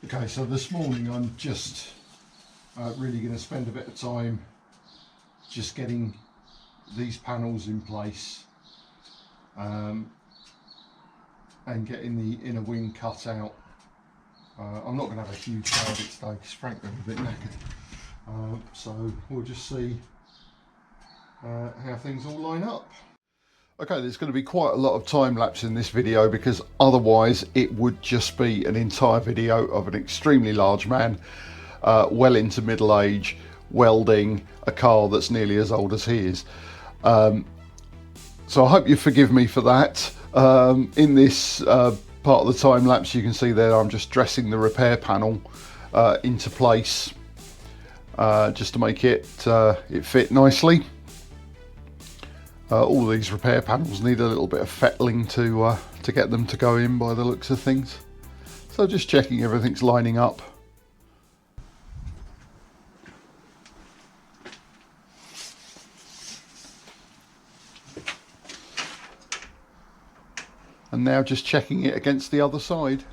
Okay, so this morning I'm just really going to spend a bit of time just getting these panels in place and getting the inner wing cut out. I'm not going to have a huge go at it today because frankly I'm a bit knackered. So we'll just see how things all line up. Okay, there's going to be quite a lot of time lapse in this video because otherwise it would just be an entire video of an extremely large man, well into middle age, welding a car that's nearly as old as he is. So I hope you forgive me for that. In this part of the time lapse, you can see there I'm just dressing the repair panel into place just to make it fit nicely. All these repair panels need a little bit of fettling to get them to go in by the looks of things. So just checking everything's lining up. And now just checking it against the other side.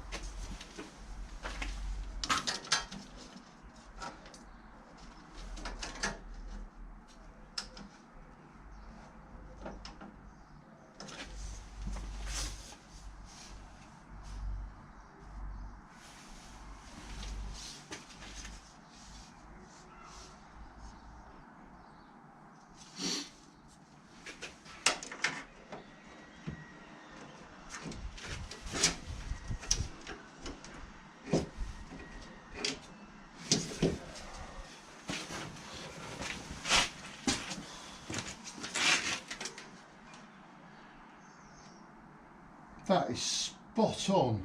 That is spot on.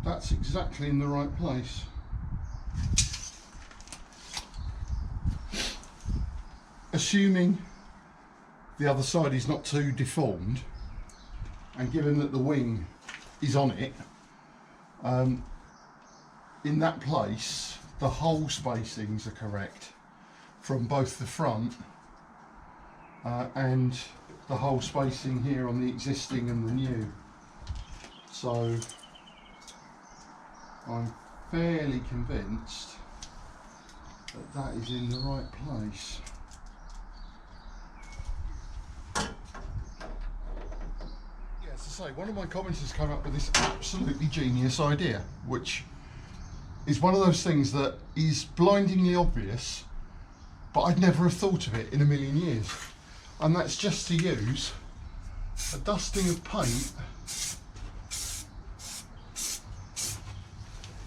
That's exactly in the right place. Assuming the other side is not too deformed, and given that the wing is on it, in that place the hole spacings are correct from both the front and the hole spacing here on the existing and the new. So I'm fairly convinced that that is in the right place. Yeah, as I say, one of my commenters came up with this absolutely genius idea, which is one of those things that is blindingly obvious, but I'd never have thought of it in a million years. And that's just to use a dusting of paint.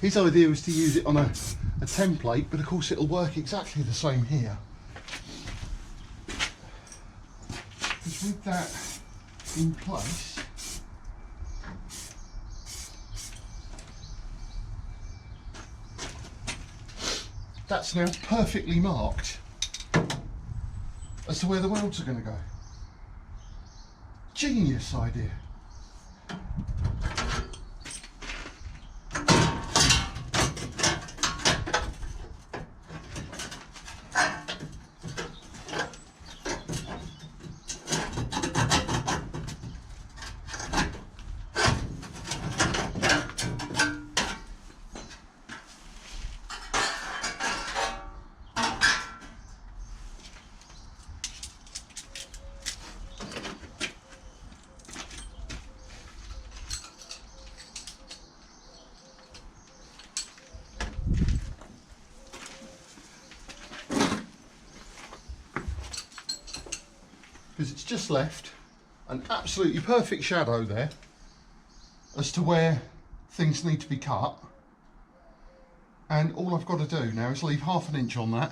His idea was to use it on a template, but of course it'll work exactly the same here. Because with that in place, that's now perfectly marked as to where the welds are going to go. Genius idea. Because it's just left an absolutely perfect shadow there as to where things need to be cut, and all I've got to do now is leave ½ an inch on that.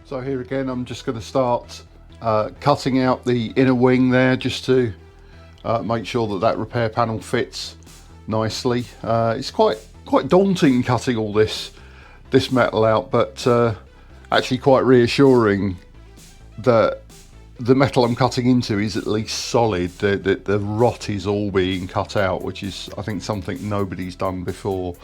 So here again I'm just going to start cutting out the inner wing there just to make sure that that repair panel fits nicely. It's quite daunting cutting all this metal out, but actually quite reassuring that the metal I'm cutting into is at least solid. The rot is all being cut out, which is, I think, something nobody's done before.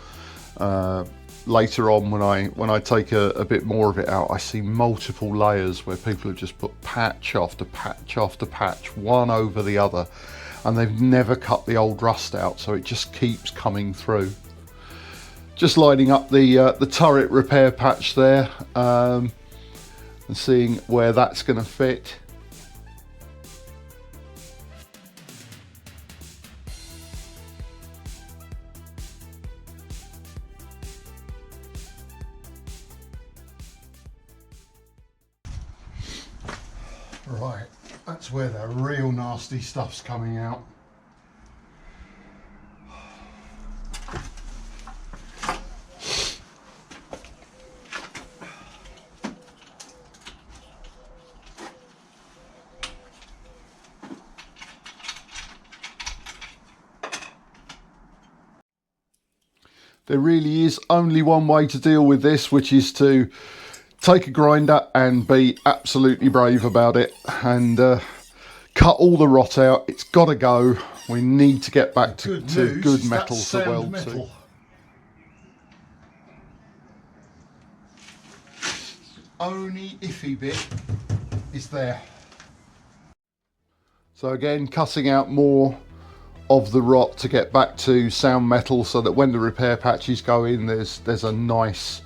later on when I take a bit more of it out, I see multiple layers where people have just put patch after patch after patch, one over the other, and they've never cut the old rust out, so it just keeps coming through. Just lining up the turret repair patch there, and seeing where that's going to fit. Right, that's where the real nasty stuff's coming out. There really is only one way to deal with this, which is to take a grinder and be absolutely brave about it and cut all the rot out. It's got to go. We need to get back to good metal to weld to. Only iffy bit is there. So again, cutting out more of the rot to get back to sound metal, so that when the repair patches go in, there's a nice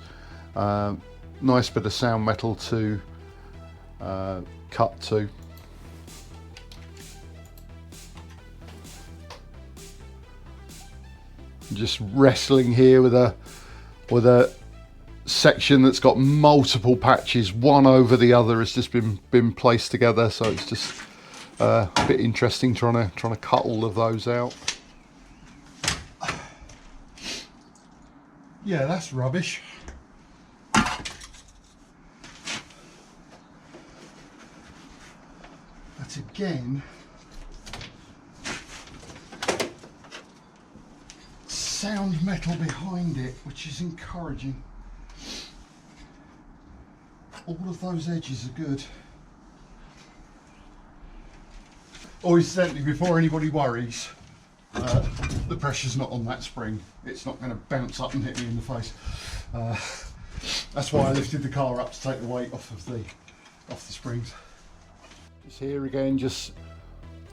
nice bit of sound metal to cut to. Just wrestling here with a section that's got multiple patches, one over the other, has just been placed together, so it's just a bit interesting trying to cut all of those out. Yeah, that's rubbish. But again, sound metal behind it, which is encouraging. All of those edges are good. Oh, incidentally, before anybody worries, the pressure's not on that spring. It's not going to bounce up and hit me in the face. That's why I lifted the car up to take the weight off the springs. Just here again, just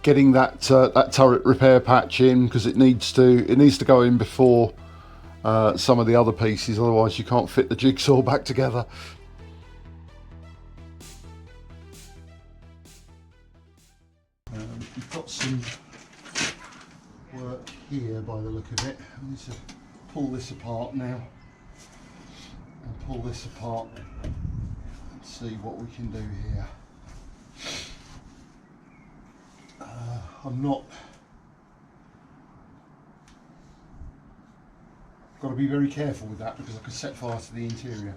getting that turret repair patch in, because it needs to go in before some of the other pieces. Otherwise, you can't fit the jigsaw back together. We've got some work here by the look of it. I need to pull this apart now and pull this apart and see what we can do here. Got to be very careful with that, because I could set fire to the interior.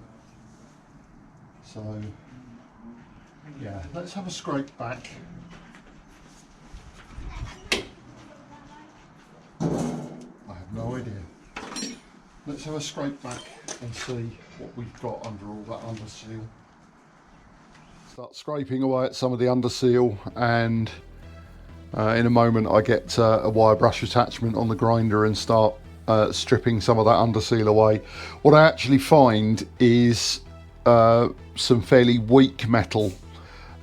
So yeah, let's have a scrape back. I have no idea. Let's have a scrape back and see what we've got under all that underseal. Start scraping away at some of the underseal, and in a moment I get a wire brush attachment on the grinder and start stripping some of that underseal away. What I actually find is some fairly weak metal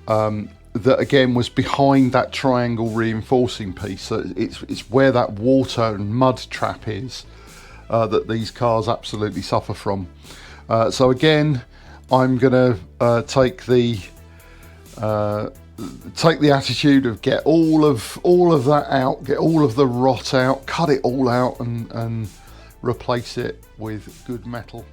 that again was behind that triangle reinforcing piece. So it's where that water and mud trap is that these cars absolutely suffer from. So again, I'm gonna take the attitude of get all of that out, get all of the rot out, cut it all out, and replace it with good metal.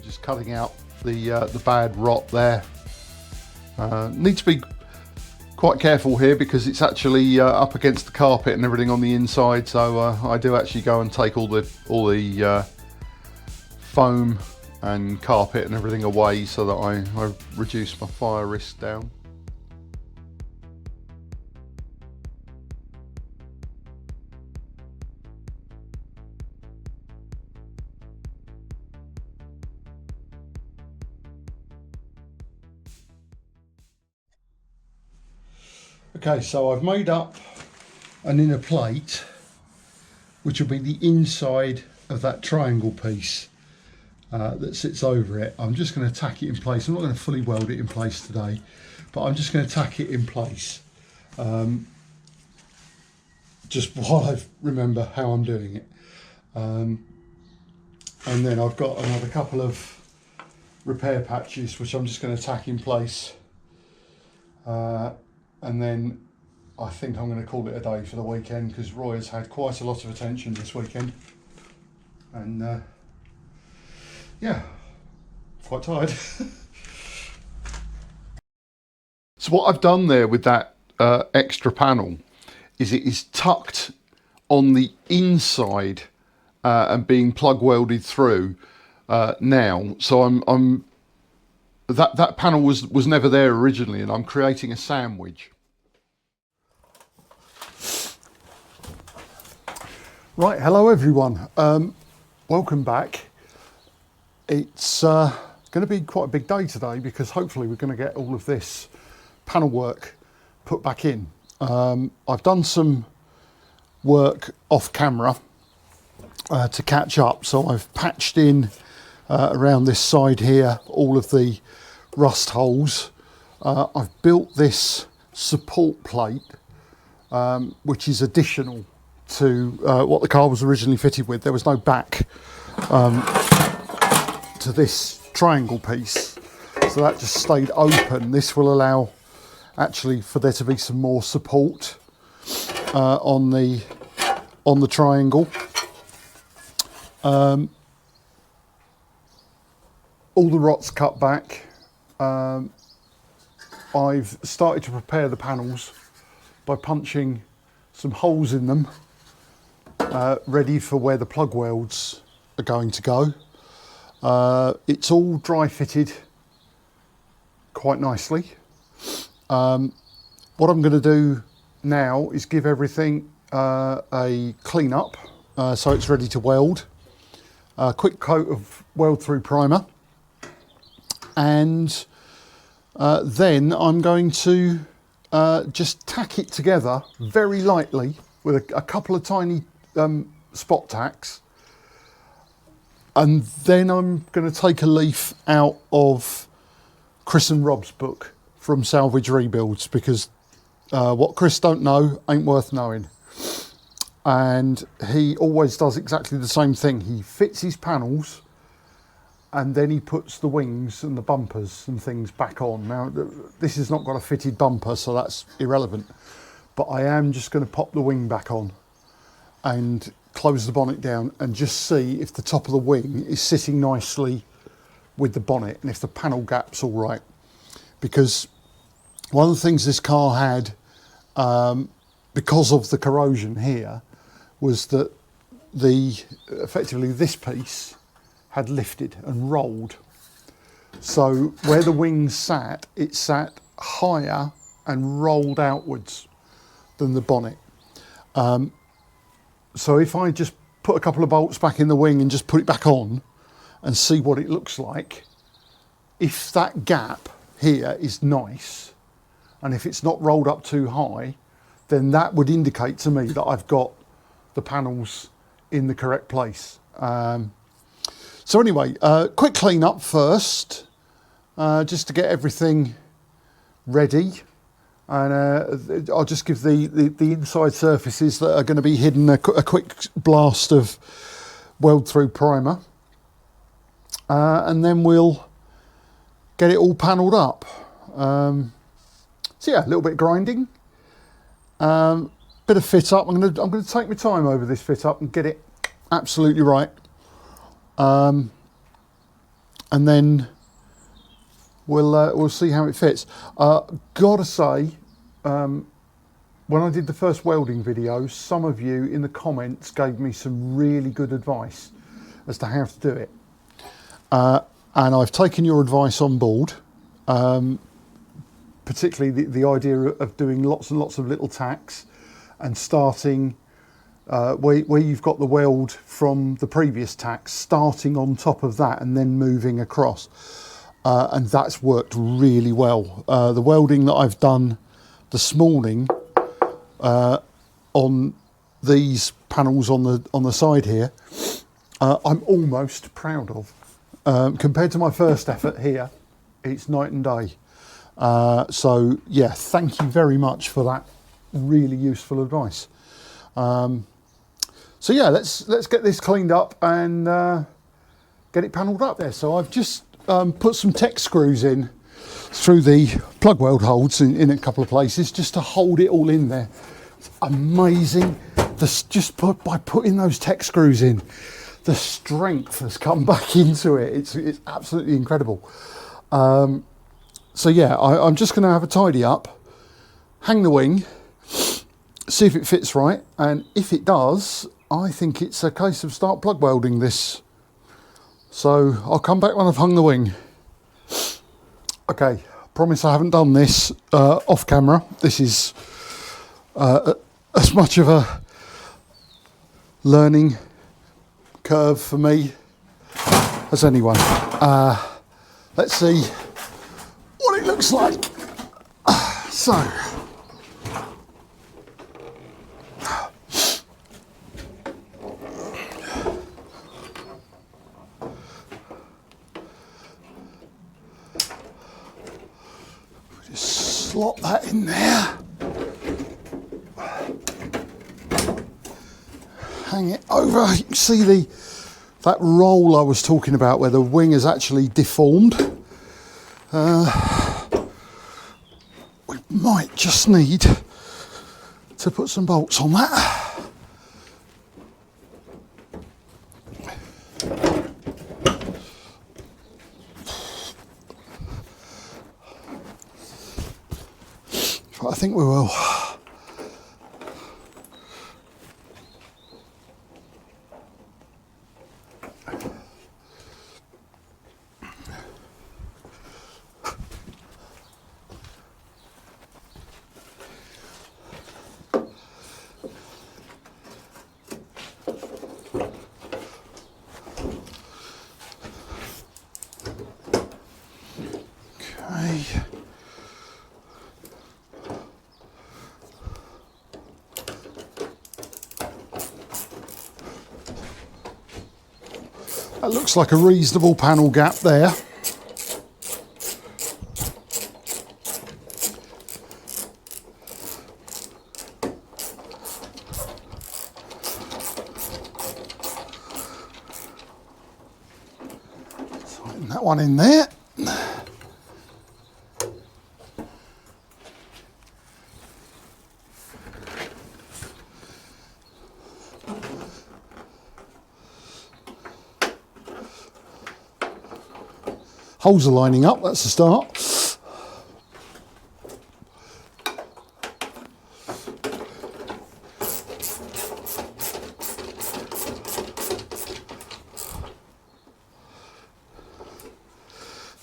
Just cutting out the bad rot there. Need to be quite careful here, because it's actually up against the carpet and everything on the inside. So I do actually go and take all the foam and carpet and everything away so that I reduce my fire risk down. Okay, so I've made up an inner plate which will be the inside of that triangle piece that sits over it. I'm just going to tack it in place. I'm not going to fully weld it in place today, but I'm just going to tack it in place just while I remember how I'm doing it. And then I've got another couple of repair patches which I'm just going to tack in place, and then I think I'm going to call it a day for the weekend, because Roy has had quite a lot of attention this weekend, and yeah, quite tired. So what I've done there with that extra panel is it is tucked on the inside and being plug welded through now. So I'm that panel was never there originally, and I'm creating a sandwich. Right, hello everyone. Welcome back. It's going to be quite a big day today, because hopefully we're going to get all of this panel work put back in. I've done some work off camera to catch up, so I've patched in around this side here all of the rust holes. I've built this support plate which is additional to what the car was originally fitted with. There was no back to this triangle piece, so that just stayed open. This will allow actually for there to be some more support on the triangle. All the rot's cut back. I've started to prepare the panels by punching some holes in them, ready for where the plug welds are going to go. It's all dry fitted quite nicely. What I'm going to do now is give everything a clean up, so it's ready to weld. A quick coat of weld through primer, and then I'm going to just tack it together very lightly with a couple of tiny spot tacks, and then I'm going to take a leaf out of Chris and Rob's book from Salvage Rebuilds, because what Chris don't know ain't worth knowing. And he always does exactly the same thing. He fits his panels and then he puts the wings and the bumpers and things back on. Now, this has not got a fitted bumper, so that's irrelevant, but I am just going to pop the wing back on and close the bonnet down and just see if the top of the wing is sitting nicely with the bonnet and if the panel gap's all right. Because one of the things this car had, because of the corrosion here, was that effectively this piece had lifted and rolled. So where the wings sat, it sat higher and rolled outwards than the bonnet. So if I just put a couple of bolts back in the wing and just put it back on and see what it looks like, if that gap here is nice, and if it's not rolled up too high, then that would indicate to me that I've got the panels in the correct place. So anyway, quick clean up first, just to get everything ready. And I'll just give the inside surfaces that are going to be hidden a quick blast of weld through primer. And then we'll get it all panelled up. So yeah, a little bit of grinding. Bit of fit up. I'm going to take my time over this fit up and get it absolutely right, and then we'll see how it fits. Gotta say, when I did the first welding video, some of you in the comments gave me some really good advice as to how to do it. and I've taken your advice on board, particularly the idea of doing lots and lots of little tacks and starting where you've got the weld from the previous tack, starting on top of that and then moving across. And that's worked really well. The welding that I've done this morning on these panels on the side here, I'm almost proud of. Compared to my first effort here, it's night and day. So yeah, thank you very much for that really useful advice. So yeah, let's get this cleaned up and get it panelled up there. So I've just put some Tech screws in through the plug weld holes in a couple of places just to hold it all in there. It's amazing. By putting those Tech screws in, the strength has come back into it. It's absolutely incredible. So yeah, I'm just going to have a tidy up, hang the wing, see if it fits right, and if it does, I think it's a case of start plug welding this. So I'll come back when I've hung the wing. Okay, promise I haven't done this off camera. This is as much of a learning curve for me as anyone. Let's see what it looks like. So just slot that in there, hang it over. You can see that roll I was talking about where the wing is actually deformed. We might just need to put some bolts on that. I think we will. Okay. That looks like a reasonable panel gap there. Tighten that one in there. Holes are lining up, that's a start.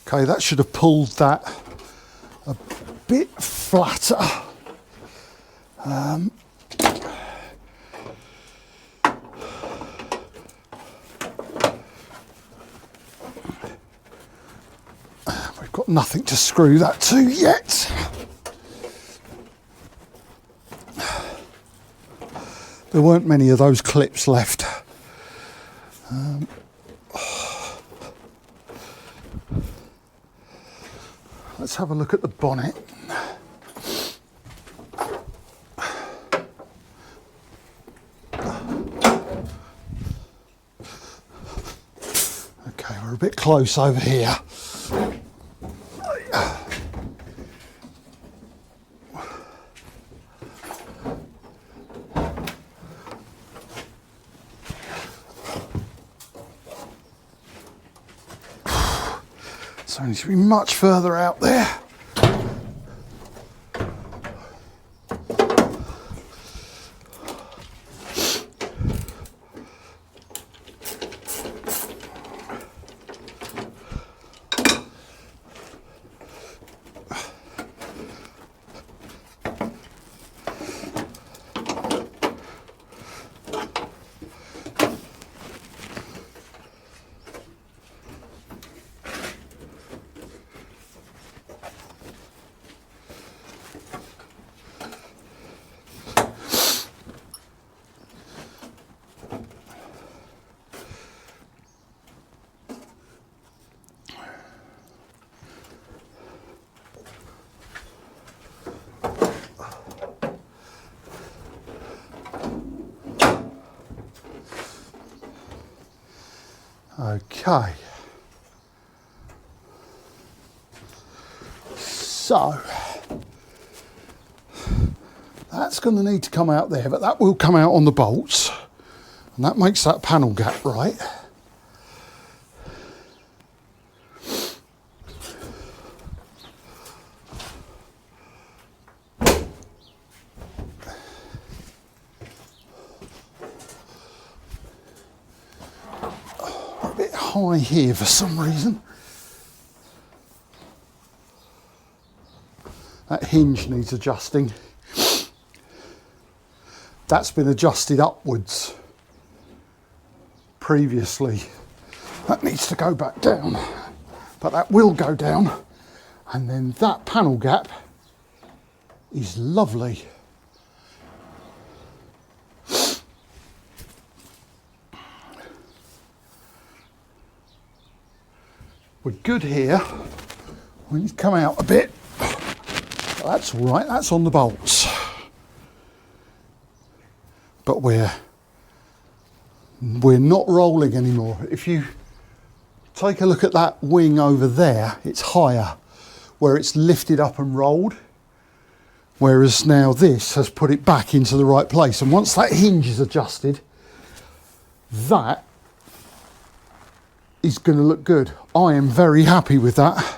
Okay, that should have pulled that a bit flatter. Nothing to screw that to yet. There weren't many of those clips left. Let's have a look at the bonnet. Okay, we're a bit close over here. So I need to be much further out there. Okay. So that's going to need to come out there, but that will come out on the bolts, and that makes that panel gap right. A bit high here for some reason. That hinge needs adjusting. That's been adjusted upwards previously. That needs to go back down, but that will go down. And then that panel gap is lovely. We're good here. We need to come out a bit. That's all right, that's on the bolts. But we're not rolling anymore. If you take a look at that wing over there, it's higher, where it's lifted up and rolled. Whereas now this has put it back into the right place. And once that hinge is adjusted, that is going to look good. I am very happy with that.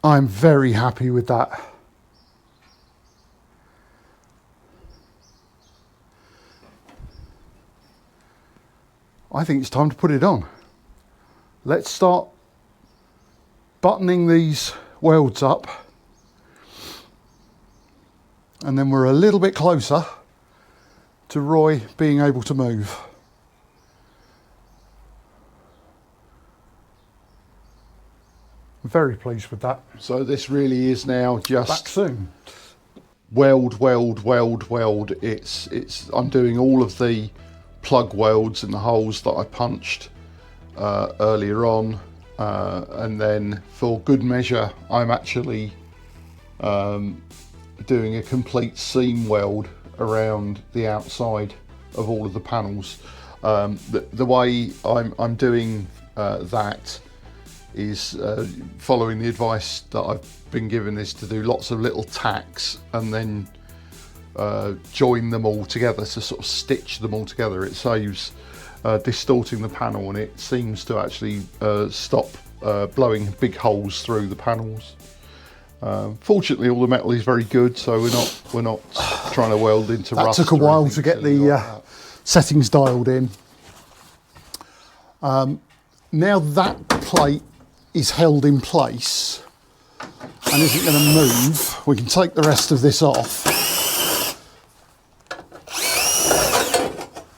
I'm very happy with that. I think it's time to put it on. Let's start buttoning these welds up, and then we're a little bit closer to Roy being able to move. I'm very pleased with that. So this really is now just Back soon. weld. I'm doing all of the plug welds in the holes that I punched earlier on, and then for good measure I'm actually doing a complete seam weld around the outside of all of the panels. The way I'm doing that is following the advice that I've been given, is to do lots of little tacks and then join them all together, to sort of stitch them all together. It saves distorting the panel, and it seems to actually stop blowing big holes through the panels. Fortunately, all the metal is very good, so we're not trying to weld into rust. That took a while to get the settings dialed in. Now that plate is held in place and isn't going to move, we can take the rest of this off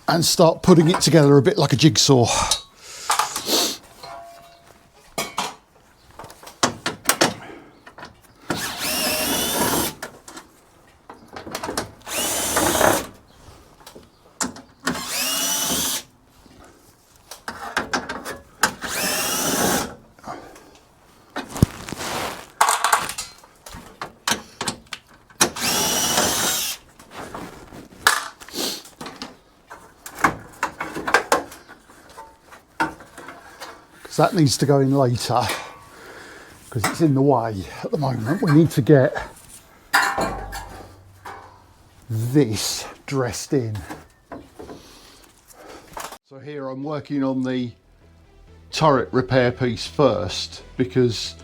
and start putting it together a bit like a jigsaw. That needs to go in later because it's in the way at the moment. We need to get this dressed in. So here I'm working on the turret repair piece first, because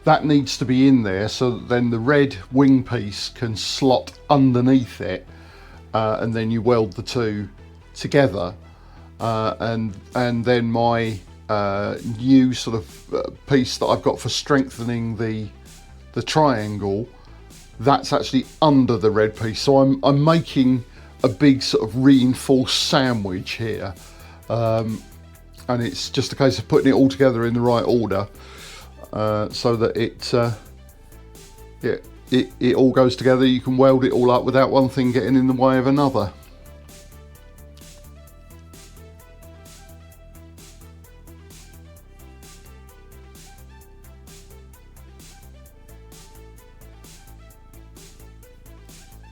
that needs to be in there so that then the red wing piece can slot underneath it, and then you weld the two together, and then my new sort of piece that I've got for strengthening the triangle, that's actually under the red piece. So I'm making a big sort of reinforced sandwich here, and it's just a case of putting it all together in the right order, so that it all goes together. You can weld it all up without one thing getting in the way of another.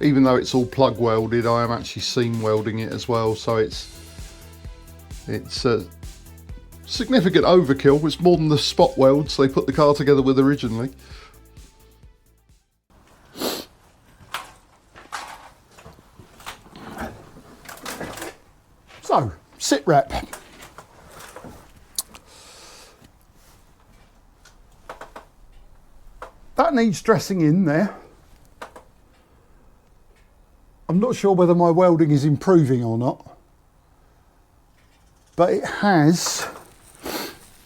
Even though it's all plug welded, I am actually seam welding it as well, so it's It's a significant overkill. It's more than the spot welds they put the car together with originally. So, sit rep. That needs dressing in there. I'm not sure whether my welding is improving or not, but it has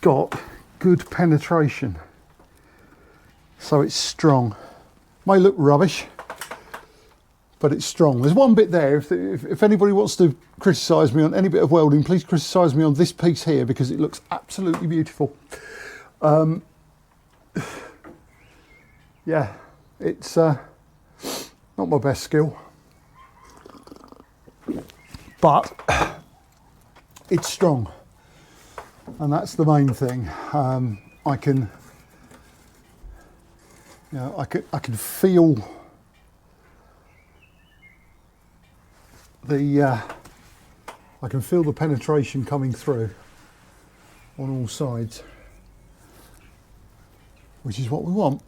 got good penetration, so it's strong. May look rubbish, but it's strong. There's one bit there, if anybody wants to criticise me on any bit of welding, please criticise me on this piece here, because it looks absolutely beautiful. Yeah, it's not my best skill, but it's strong, and that's the main thing. I can, you know, I can feel the I can feel the penetration coming through on all sides, which is what we want.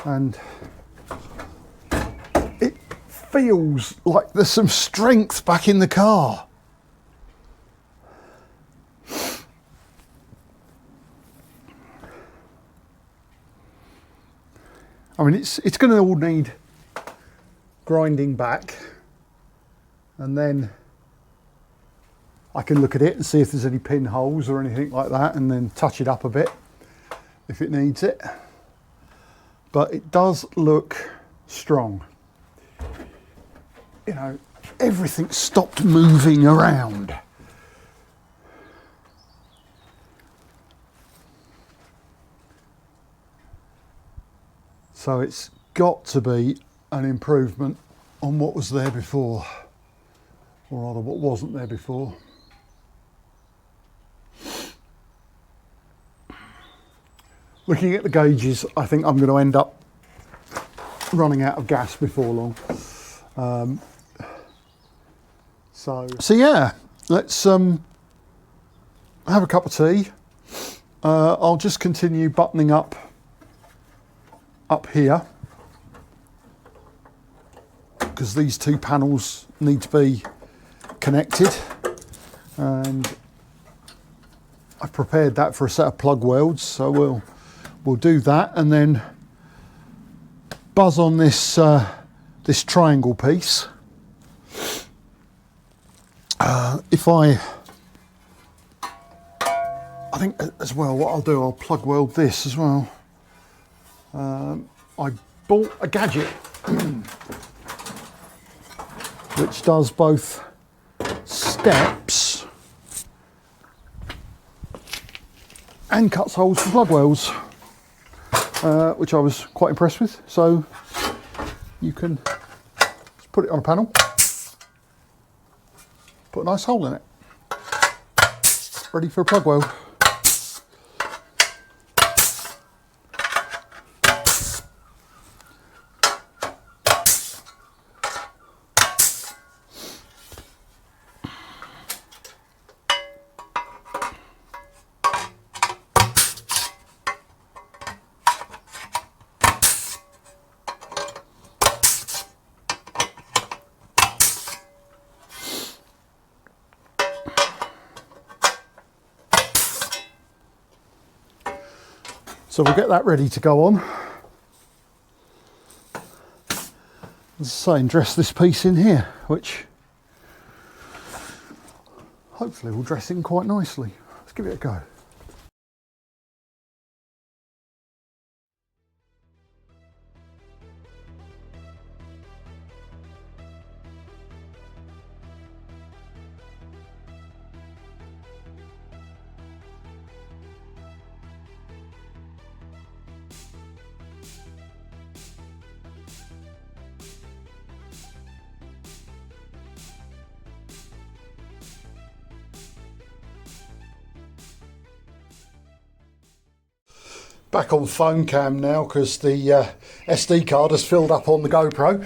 And it feels like there's some strength back in the car. I mean, it's going to all need grinding back, and then I can look at it and see if there's any pinholes or anything like that, and then touch it up a bit if it needs it. But it does look strong. You know, everything stopped moving around. So it's got to be an improvement on what was there before, or rather what wasn't there before. Looking at the gauges, I think I'm going to end up running out of gas before long. So yeah, let's have a cup of tea. I'll just continue buttoning up here, because these two panels need to be connected, and I've prepared that for a set of plug welds, so we'll do that, and then buzz on this this triangle piece. I think as well, what I'll do, I'll plug weld this as well. I bought a gadget which does both steps and cuts holes for plug welds, which I was quite impressed with. So you can just put it on a panel, put a nice hole in it, ready for a plug weld. So we'll get that ready to go on. As I say, and dress this piece in here, which hopefully will dress in quite nicely. Let's give it a go. Back on phone cam now, because the SD card has filled up on the GoPro.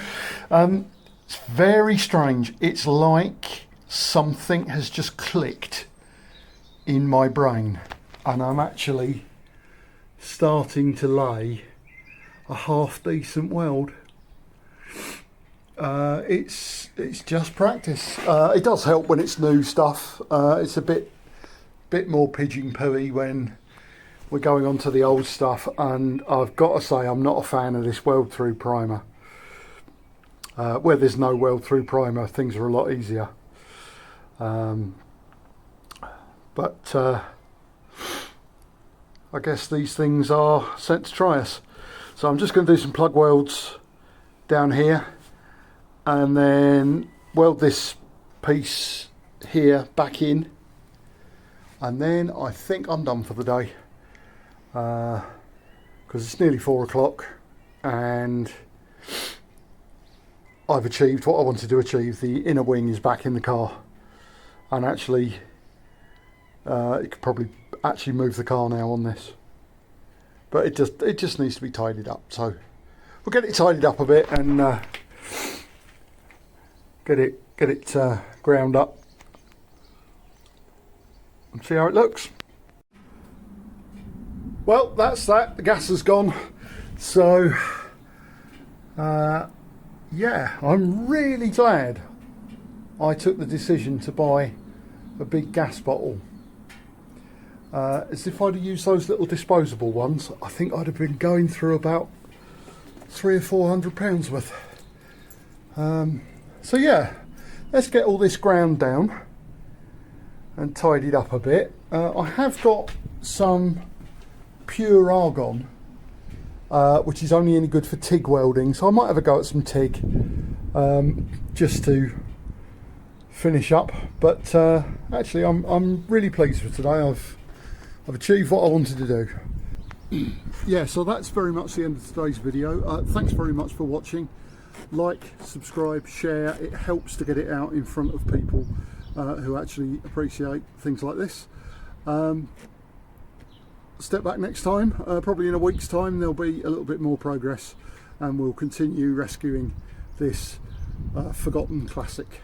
It's very strange. It's like something has just clicked in my brain, and I'm actually starting to lay a half decent weld. It's just practice. It does help when it's new stuff. It's a bit more pigeon pooey when we're going on to the old stuff, and I've got to say I'm not a fan of this weld through primer. Where there's no weld through primer, things are a lot easier. But I guess these things are sent to try us. So I'm just going to do some plug welds down here, and then weld this piece here back in, and then I think I'm done for the day, because it's nearly 4 o'clock and I've achieved what I wanted to achieve. The inner wing is back in the car, and actually it could probably actually move the car now on this, but it just needs to be tidied up. So we'll get it tidied up a bit and get it ground up and see how it looks. Well, that's that. The gas has gone, so yeah, I'm really glad I took the decision to buy a big gas bottle. As if I'd have used those little disposable ones, I think I'd have been going through about £300 or £400 worth. So yeah, let's get all this ground down and tidied up a bit. I have got some pure argon, which is only any good for TIG welding, so I might have a go at some TIG just to finish up. But actually I'm really pleased with today. I've achieved what I wanted to do. Yeah, so that's very much the end of today's video. Thanks very much for watching. Like, subscribe, share. It helps to get it out in front of people who actually appreciate things like this. Step back next time, probably in a week's time there'll be a little bit more progress, and we'll continue rescuing this forgotten classic.